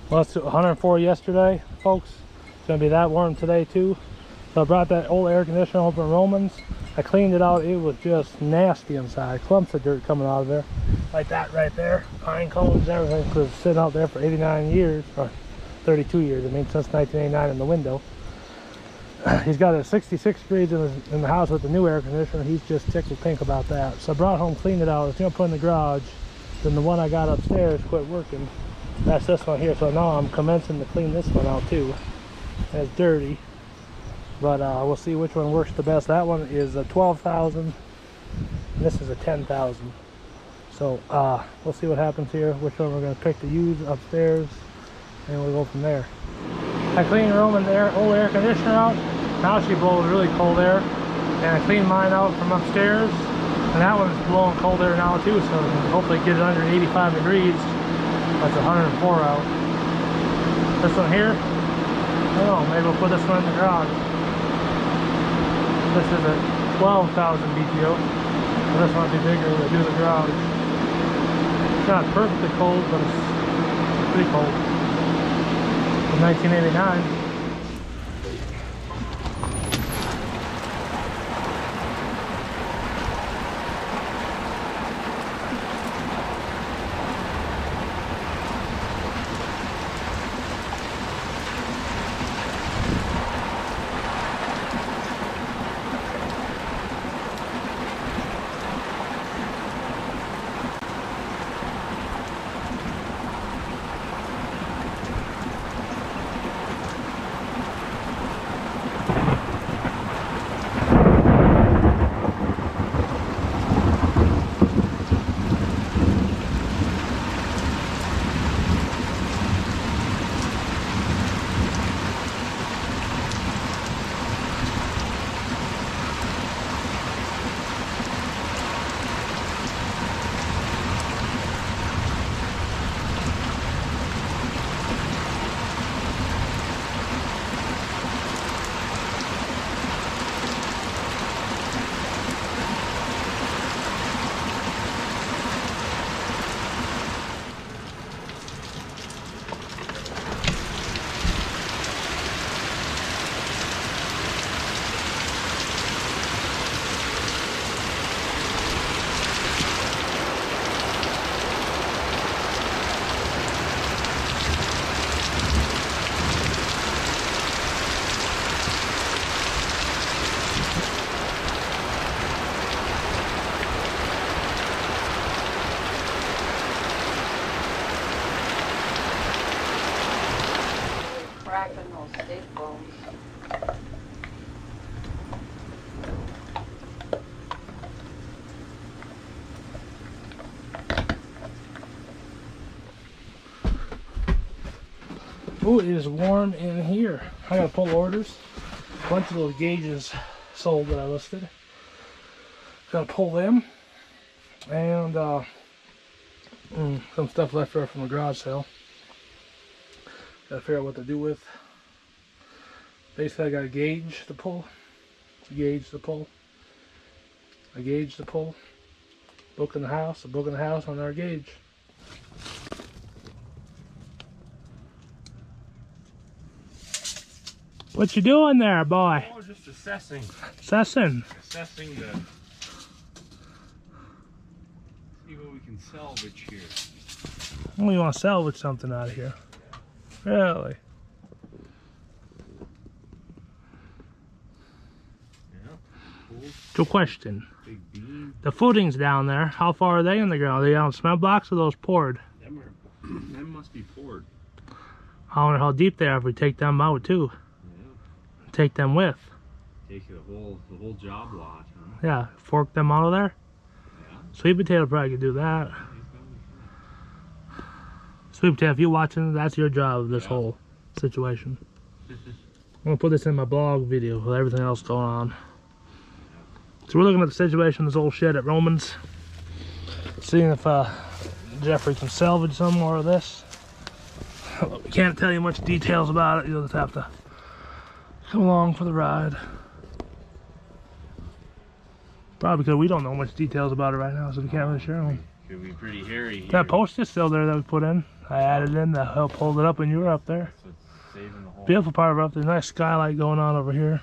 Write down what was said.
Well, it's 104 yesterday, folks. It's gonna be that warm today too. So I brought that old air conditioner home from Romans. I cleaned it out. It was just nasty inside. Clumps of dirt coming out of there, like that right there. Pine cones, everything, because it's sitting out there for 89 years, or 32 years. I mean, since 1989 in the window. He's got a 66 degrees in the house with the new air conditioner. He's just tickled pink about that. So I brought home, cleaned it out. I was gonna put in the garage. Then the one I got upstairs quit working. That's this one here. So now I'm commencing to clean this one out too. It's dirty, but we'll see which one works the best. That one is a 12,000. This is a 10,000. So we'll see what happens here. Which one we're gonna pick to use upstairs, and we'll go from there. I cleaned Roman's old air conditioner out. Now she blows really cold air, and I cleaned mine out from upstairs, and that one's blowing cold air now too. So hopefully get it under 85 degrees. That's 104 out. This one here, I don't know, maybe we'll put this one in the garage. This is a 12,000 BTU. So this one will be bigger when we do the garage. It's not perfectly cold, but it's pretty cold. From 1989. Cracking those stick bones. Oh, it is warm in here. I gotta pull orders. A bunch of those gauges sold that I listed. Gotta pull them. And some stuff left over from the garage sale. Gotta figure out what to do with. Basically, I got a gauge to pull. A gauge to pull. A gauge to pull. Book in the house. A book in the house on our gauge. What you doing there, boy? Oh, just assessing. Assessing. Assessing the... See what we can salvage here. Oh, you want to salvage something out of here? Really? Yeah. Cool. Good question. Big beam. The footings down there, how far are they in the ground? Are they on cement blocks or those poured? Them must be poured. I wonder how deep they are if we take them out too. Yeah. Take them with. Take the whole job lot, huh? Yeah, fork them out of there. Yeah. Sweet Potato probably could do that. Sweet Potato, if you're watching, that's your job of this whole situation. I'm gonna put this in my blog video with everything else going on. So we're looking at the situation of this old shed at Romans. Seeing if Jeffrey can salvage some more of this. We can't tell you much details about it. You'll just have to come along for the ride. Probably because we don't know much details about it right now, so we can't really share them. Could be pretty hairy here. That post is still there that we put in. I added in to help hold it up when you were up there. So it's saving the whole. Beautiful part of it up there. Nice skylight going on over here.